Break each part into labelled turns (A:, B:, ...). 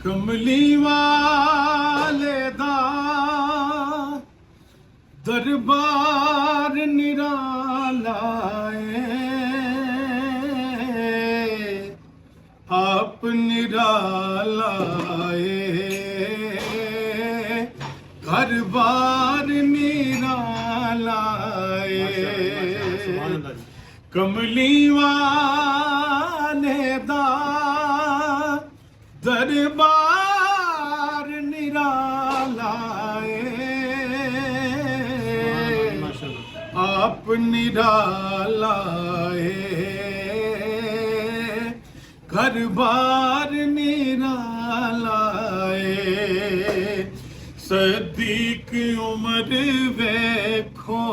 A: कमली वाले दा दरबार निराला है, आप निराला है, घर बार निराला है। कमली वाले दा दरबार निराला है, आप निराला है, घर बार निराला है। सदीक उमर वेखो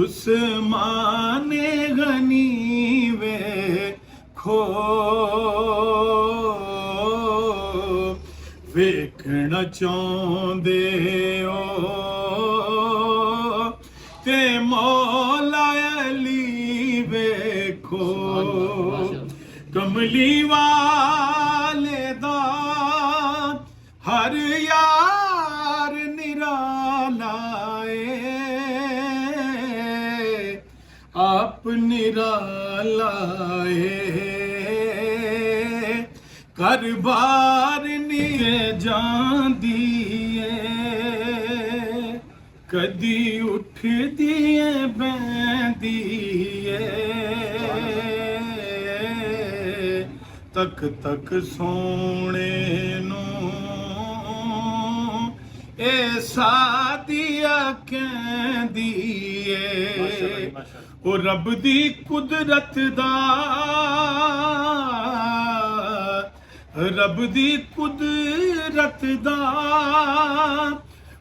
A: उस्मान गनी वेखो, वेखना चाहते हो ते मौला अली वेखो। कमली वाले दा हर यार निराला है, आप निराला है, घर बार निरे जांदी है, कदी उठदी है बैंदी है, तक तक सोने नू ए सादिया कहंदी है। ओ रब दी कुदरत दा, रब दी कुदरत दा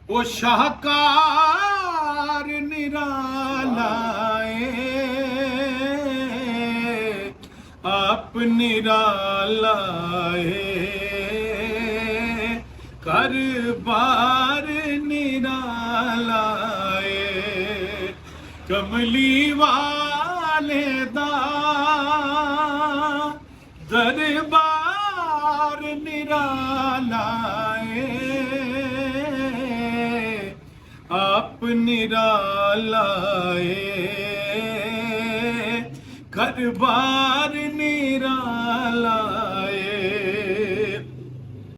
A: ओ शाहकार निराला है, आप निराला है, घर बार निराला है। कमली वाले दा दरबार निराला है, आप निराला है, घर बार निराला